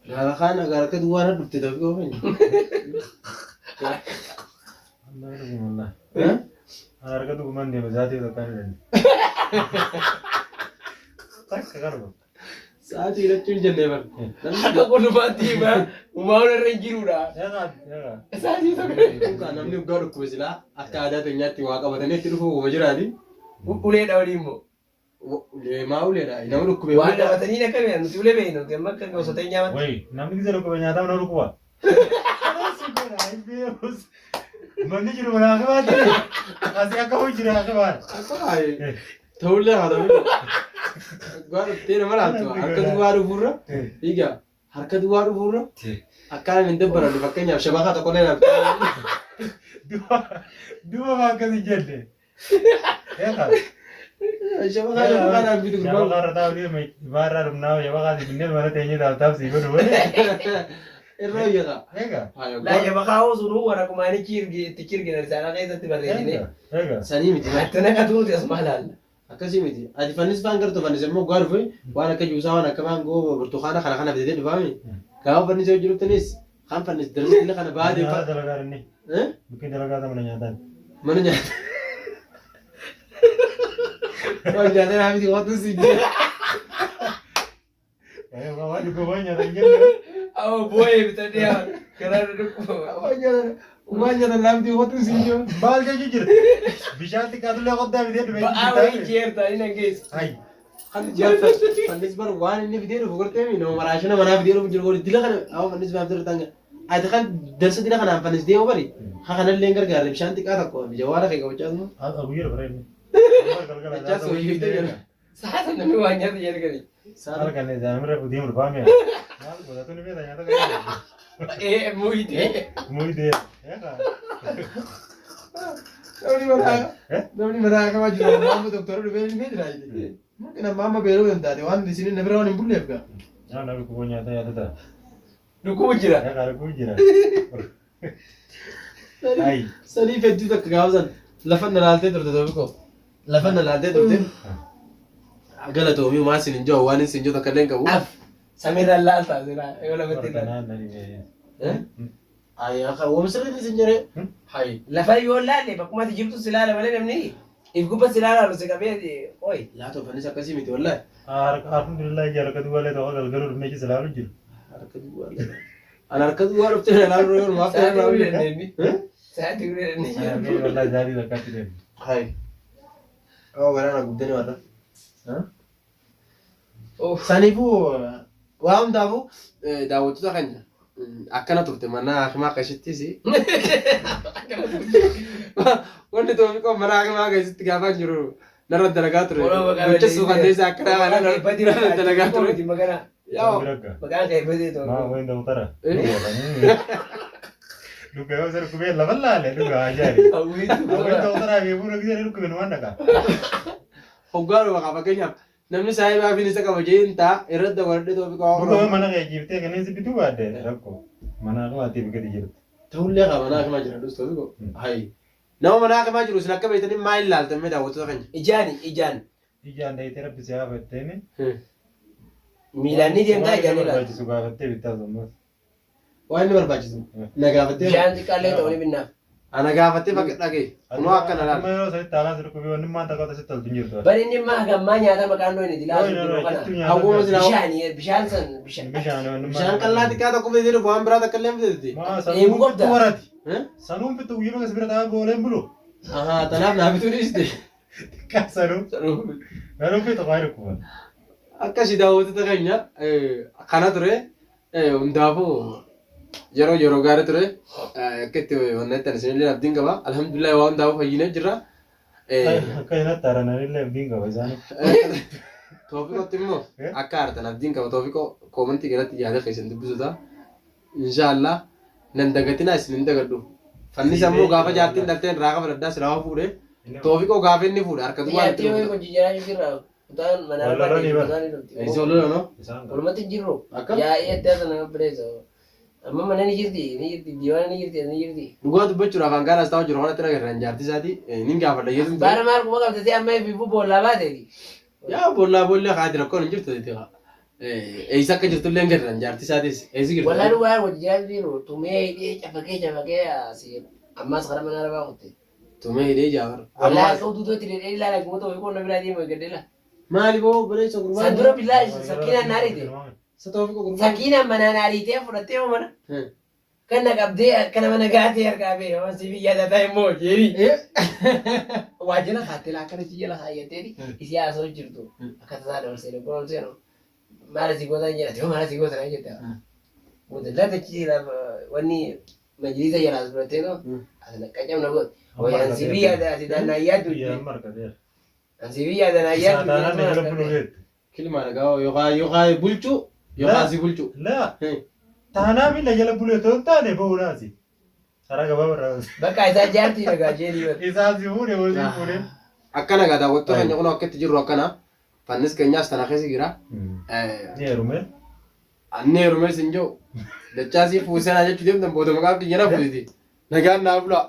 Laala kaan agaraka duwwaana dhufte ta'uu qaban. Allah Allah. Harga tu kuman dia berjati tu kan ni. Tak sekarang. Saat ini cuma jendela bar. Akka kun mati ba umauna renjiruudha. Ya kan, ya kan. Saat itu Kan namni ugaa dhukkuba silaa akka aadaa teenyaatti waa qabatanii itti dhufuu kuma jiraati. ulee dawli immoo. Maa uleedha. Nama dhukkubee Waan qabatanii akka beekan nuti ulee beeknu amma akka gosoota nyaaman. Woi, namni kita lupa nyata mana lupa. Mandi jiru mana kawan tu? Asyik aku jiru kawan. ta'ullee haa ta'u. Ugaa dhuftee nama laattu harka duwwaa dhufuurra dhiiga harka duwwaa dhufuurra akkaan hin dabbarannu fakkeenyaaf shabakaa tokkollee laattu. Dua makan si jende. Ya kan? Shabakaa tokko kanaan bitu Siapa kara tahu dia marah rumah ya bakal di binen mana tanya tahu tahu sih betul. irra hoyyata. Ya kan? Laa jabaqaa sunuu warra kumaanii kirgina risaala keessatti barreessine. Ya kan? Sanii miti. Attana katuuti asuma laalla. Akkasii miti. Ati fannis faan gartuu fannis immoo ugaa dhufe waan akka juusaa waan akka maangoo burtukaana kana bitatee dhufaami. Gaafa fannis yoo jirutanis kan fannis darbii kana baadee Mana dalaga ni? Mungkin dalaga mana nyata? mana nyaata. Waan nyaata naa miti waatu si jee. Eh, kawan juga banyak tanya. Awo booyee bitadee karaa dhukkuba. Waan nyaata naa miti waatu si jee. Bal jadi jir. Bisa tika dulu aku dah video dulu. Ba'aa wayii jeerta ina geessu. Hai. Kan jaata fannis bar waan inni fidee dhufu gartee mi nama maraashina manaa fidee dhufu jiru gooti dila kana awo fannis baaf ture tanga. Ati kan darsa dila kanaan fannis deemu bari. Ha kanallee gargaarre bishaan xiqqaa tokko jawaara kee qabachaa tuma. Aku biar berani. Achaa sooyyuu ta'e jira. Saasa namni waan nyaata jedhani. Salah kan ya, jangan mereka putih berpamir. Mal, buat tu ni beda nyata kan. Muyitee. Muy dia, ya kan. Namni mataa kamaa jiru maamma doktora dhufee ni jira jedhe. Mungkin amma beeruu hin taate waan isin na bira waan hin bulleef gaa. Jangan aku punya nyata ya tetap. Dhukkuba jira. Ya kalau aku jira. Hai. Sanii fedduu takka gaafsan lafa na laaltee turte toofiko. Lafa na laaltee turte. Galatoomii maa isin hin jiru waan isin jiru takka illee hin qabu. Af. Samiraan laaltaa jira. Yoo lamatti ilaala. Perkenalan dari dia. Ayyaa kan oomishirri isin jire. Hayi. Lafa yoo laalle bakkumatti jirtu si laala malee namni if gubba si laala si qabee oyi. Laatoo fannis akkasii miti wallahi. Alhamdulillah jara kedua le tahu kalau galur meja selalu jir. Harka duwwaa dha. An harka duwwaa dhuftee na laaluu yoo maaf ta'e Sa'aatii raawwii. dandeemmi. Sa'aatii dandeemmi. Wallahi jadi dekat dia. Hayi. Oo waraana guddani warra. Saniifuu waa hundaafuu daawwattoota keenya akkana turte mana hakimaa keessattis wanti toofiqoo mana hakimaa keessatti gaafa jiru narra dalagaa ture. Gocha suukanneessa akkana narra dalagaa ture. Yaa Maqaan kee badee ta'u. Ma, wain dah utara. Luka kau seru kubel lawan lah le, luka aja ni. Wain dah utara, dia pun lagi seru kubel mana kah? hoggaadhu baqa fakkeenyaaf namni saayibaa fi isa qaba jeentaa irratti dabaladhe toofiqoo Bukan mana kayak gitu, kan ini sepitu ada, aku. Mana aku mati begitu jiru. ta'ullee qaba mana hakimaa jira dhus toofiqoo. Hayi. Nama mana hakimaa jiru isin akka beektanii maa ilaaltamee daawwattoota keenya. Ijaan. Ijaan dari terapi siapa ini? Miilaan ni deemtaa ijaan ilaala. Baju suka betul betul semua. Waan inni barbaachisu na gaafattee Bishaan xiqqaallee ta'uu ni binnaaf. ana gaafattee bakka dhagee kunoo akkana laala. Amma yeroo sadi taalaa siru kubee wanni maanta kota sitti toltu jirtu. Bari inni immoo hagammaa nyaata maqaan dhoohin itti laasu jiru kana. Hawwuma silaa Bishaan san bishaan. bishaan qallaa xiqqaa tokko bitee dhufu waan biraa takka illee bitee. Maa sanuun bittu warati. Sanuun bittu guyyuma kas bira taa'aa booleen bulu. Ahaa tanaaf naa bituu dhiiste. Xiqqaa sanuun. Sanuun bittu qaayir kuban. Akkasii daawwattoota keenya kana ture hundaafuu yeroo gaarii ture akka itti wanneettan isinillee abdiin qaba alhamdulillah waa hundaafuu fayyinee jirra. Akka hin attaarananillee abdiin qaba isaanii. Toofiqootti immoo akka aartan abdiin qaba toofiqoo koomantii jalatti yaada keessan dubbisuta inshaallah nan dagatinaa isin hin dagadhu. Fannis ammoo gaafa jaartiin dhalteen raaqa fudhaddaa silaa fuudhe toofiqoo gaafa inni fuudhe harka duwwaa Nyaatti yoo hojii jiraachuu jirra. Kutaan manaa Eessi ololaa no? Walumatti jirru. Akkam? Yaa'ii adda adda nama bireessa. Amma mana ni jirti diiwaana ni jirti. Dhugaa dubbachuudhaaf hangaan as taa'u jiru kanatti nagarraan jaartii isaati nin gaafadha yesuun Baara maal kuma qabdatee amma biifuu boollaa baateeti. yaa boollaa haati rakkoon hin jirtu jettee eessa akka jirtu illee hin garran jaartii isaatis eessi jirtu. Walaa dhugaa wajji jiraatu tumee hidhee cafakee asii ammas karaa mana arbaa kutte. Tumee hidhee jaafar. Walaa akka utuutti dheedhee ilaala kumoota wayii qonna biraa deema gaddela. Maali boo bareecha gurbaa. Sandura billaa sakkiinaan naariite. Sa Toofiqoo gurbaa. Sakkiinaan manaa naariitee fudhattee mana. Kan na qabdee akkana mana gaatee harkaa bee waan si biyyaa tataa immoo jeeri. Waajjira kaattela akkana si jala kaayyattee isii haasoo jirtu akka tasaa dabarsee doggoon seenu. Maala si gootan jedhate maala si gootan jette. Mudallaa tachiira wanni majlisa jalaa fudhattee too asina qaccamna goot. Wayaan si biyyaa sidaan yaaddu. Si biyyaa danaa yaaddu. Kilmaan egaa yookaan bulchuu yookaan si bulchuu. Laa. Taanaa fi jala bulee toon taane ba'uudhaasi. Karaa gabaa irraa. Bakka isaa jaartii dhagaa jeerii. Isaa si fuudhee waliin fuudhee. Akkana gadaa wattoota keenya kun akkatti jirru akkana fannis keenyaas tana keessa jira. Ni heerume. Anni heerume sin jiru. Dachaasii fuusanaa jechuu deemtan booda maqaa kiyya na fuudhiti. Nagaan naaf laa.